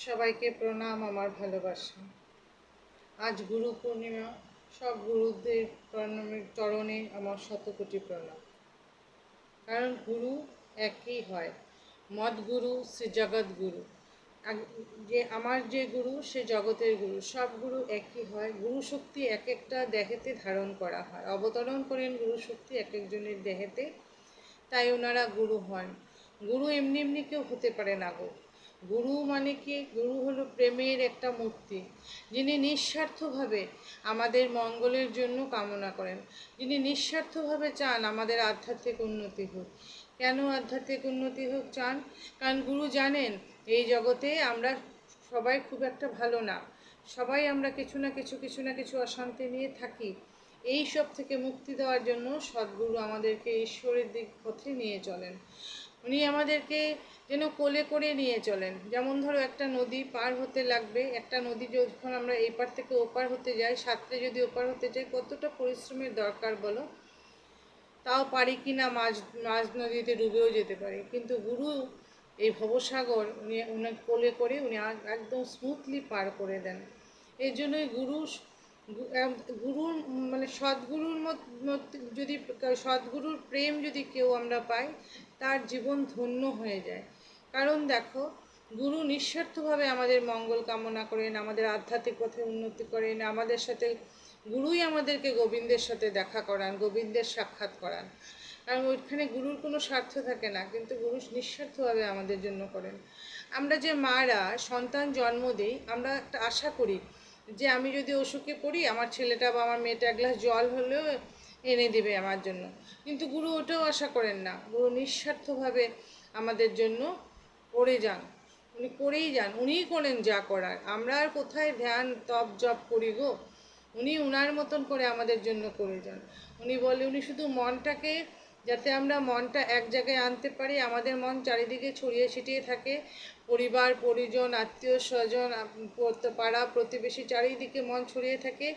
সবাইকে প্রণাম, আমার ভালোবাসা। আজ গুরু পূর্ণিমা। সব গুরুদের চরণে আমার শতকোটি প্রণাম। কারণ গুরু একই হয়, মদ গুরু শ্রী জগৎ গুরু। যে আমার যে গুরু সে জগতের গুরু, সব গুরু একই হয়। গুরু শক্তি এক একটা দেহেতে ধারণ করা হয়, অবতরণ করেন গুরু শক্তি এক একজনের দেহেতে, তাই ওনারা গুরু হন। গুরু এমনি এমনি কেউ হতে পারে না গো। গুরু মানে কি? গুরু হলো প্রেমের একটা মূর্তি, যিনি নিঃস্বার্থভাবে আমাদের মঙ্গলের জন্য কামনা করেন, যিনি নিঃস্বার্থভাবে চান আমাদের আধ্যাত্মিক উন্নতি হোক। কেন আধ্যাত্মিক উন্নতি হোক চান? কারণ গুরু জানেন এই জগতে আমরা সবাই খুব একটা ভালো না, সবাই আমরা কিছু না কিছু অশান্তি নিয়ে থাকি। এই সব থেকে মুক্তি দেওয়ার জন্য সদ্গুরু আমাদেরকে ঈশ্বরের দিক পথে নিয়ে চলেন। উনি আমাদেরকে যেন কোলে করে নিয়ে চলেন। যেমন ধরো একটা নদী পার হতে লাগবে, একটা নদী যখন আমরা এই পার থেকে ওপার হতে যাই, সাঁতরে যদি ওপার হতে যাই, কতটা পরিশ্রমের দরকার বলো? তাও পারি কি না, মাঝ মাঝ নদীতে ডুবেও যেতে পারি। কিন্তু গুরু এই ভবসাগর উনি কোলে করে উনি একদম স্মুথলি পার করে দেন। এই জন্যই গুরুর মানে সদ্গুরুর যদি সদ্গুরুর প্রেম যদি কেউ আমরা পাই, তার জীবন ধন্য হয়ে যায়। কারণ দেখো, গুরু নিঃস্বার্থভাবে আমাদের মঙ্গল কামনা করেন, আমাদের আধ্যাত্মিক পথে উন্নতি করেন, আমাদের সাথে গুরুই আমাদেরকে গোবিন্দের সাথে দেখা করান, গোবিন্দের সাক্ষাৎ করান। কারণ ওইখানে গুরুর কোনো স্বার্থ থাকে না, কিন্তু গুরু নিঃস্বার্থভাবে আমাদের জন্য করেন। আমরা যে মারা সন্তান জন্ম দিই, আমরা একটা আশা করি যে আমি যদি অসুখে পড়ি, আমার ছেলেটা বা আমার মেয়েটা এক গ্লাস জল হলেও এনে দেবে আমার জন্য। কিন্তু গুরু ওটাও আশা করেন না। গুরু নিঃস্বার্থভাবে আমাদের জন্য করে যান, উনি করেই যান, উনিই করেন যা করার। আমরা আর কোথায় ধ্যান তপ জপ করি গো? উনি উনার মতন করে আমাদের জন্য করে যান। উনি শুধু মনটাকে, যাতে আমরা মনটা এক জায়গায় আনতে পারি, আমাদের মন চারিদিকে ছড়িয়ে ছিটিয়ে থাকে, পরিবার পরিজন আত্মীয় স্বজন পাড়া প্রতিবেশী চারিদিকে মন ছড়িয়ে থাকে,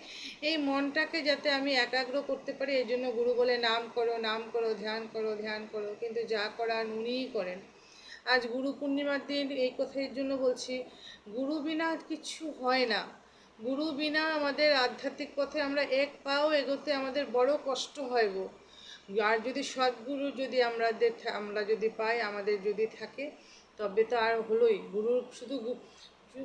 এই মনটাকে যাতে আমি একাগ্র করতে পারি, এই জন্য গুরু বলে নাম করো, নাম করো, ধ্যান করো, ধ্যান করো। কিন্তু যা করার উনিই করেন। আজ গুরু পূর্ণিমার দিন এই কথার জন্য বলছি, গুরু বিনা কিছু হয় না। গুরু বিনা আমাদের আধ্যাত্মিক পথে আমরা এক পাও এগোতে আমাদের বড় কষ্ট হয় গো। আর যদি সদ্গুরু যদি আমরা যদি পাই, আমাদের যদি থাকে, তবে তো আর হলোই।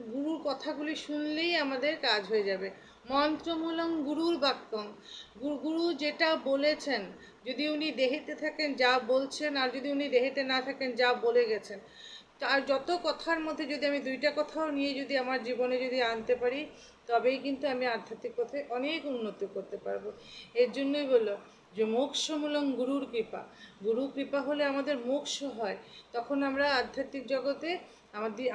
গুরুর কথাগুলি শুনলেই আমাদের কাজ হয়ে যাবে। মন্ত্রমূলং গুরুর বাক্যং। গুরু যেটা বলেছেন, যদি উনি দেহেতে থাকেন যা বলছেন, আর যদি উনি দেহেতে না থাকেন যা বলে গেছেন, আর যত কথার মধ্যে যদি আমি দুইটা কথাও নিয়ে যদি আমার জীবনে যদি আনতে পারি, তবেই কিন্তু আমি আধ্যাত্মিক পথে অনেক উন্নতি করতে পারবো। এর জন্যই বললো যে মোক্ষমূলং গুরুর কৃপা। গুরু কৃপা হলে আমাদের মোক্ষ হয়, তখন আমরা আধ্যাত্মিক জগতে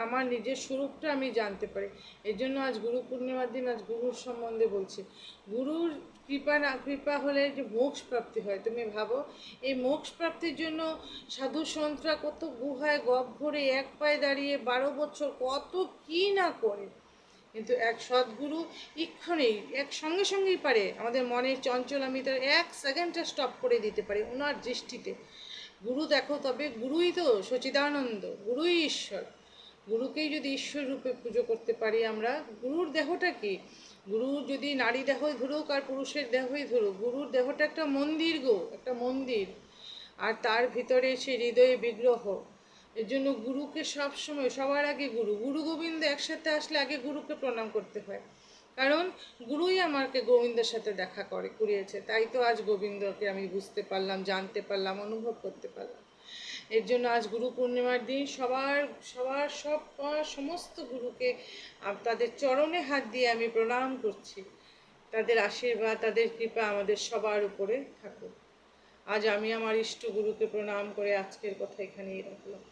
আমার নিজের স্বরূপটা আমি জানতে পারি। এর জন্য আজ গুরু পূর্ণিমার দিন আজ গুরুর সম্বন্ধে বলছি। গুরুর কৃপা হলে যে মোক্ষ প্রাপ্তি হয়, তুমি ভাবো এই মোক্ষ প্রাপ্তির জন্য সাধু সন্তরা কত গুহায় গহ্বরে এক পায়ে দাঁড়িয়ে 12 বছর কত কি না করে। কিন্তু এক সদ্গুরু এক্ষণেই সঙ্গেই পারে আমাদের মনের চঞ্চলামিতার 1 সেকেন্ডটা স্টপ করে দিতে পারে ওনার দৃষ্টিতে। গুরু দেখো, তবে গুরুই তো সচিদানন্দ, গুরুই ঈশ্বর। গুরুকেই যদি ঈশ্বর রূপে পুজো করতে পারি আমরা, গুরুর দেহটা কি? গুরু যদি নারী দেহই ধরুক আর পুরুষের দেহই ধরুক, গুরুর দেহটা একটা মন্দির গো, একটা মন্দির। আর তার ভিতরে সে হৃদয়ে বিগ্রহ। এর জন্য গুরুকে সবসময় সবার আগে গুরু গোবিন্দ একসাথে আসলে আগে গুরুকে প্রণাম করতে হয়। কারণ গুরুই আমাকে গোবিন্দের সাথে দেখা করিয়েছে, তাই তো আজ গোবিন্দকে আমি বুঝতে পারলাম, জানতে পারলাম, অনুভব করতে পারলাম। এর জন্য আজ গুরু পূর্ণিমার দিন সমস্ত গুরুকে তাদের চরণে হাত দিয়ে আমি প্রণাম করছি। তাদের আশীর্বাদ, তাদের কৃপা আমাদের সবার উপরে থাকুক। আজ আমি আমার ইষ্ট গুরুকে প্রণাম করে আজকের কথা এখানেই রাখলাম।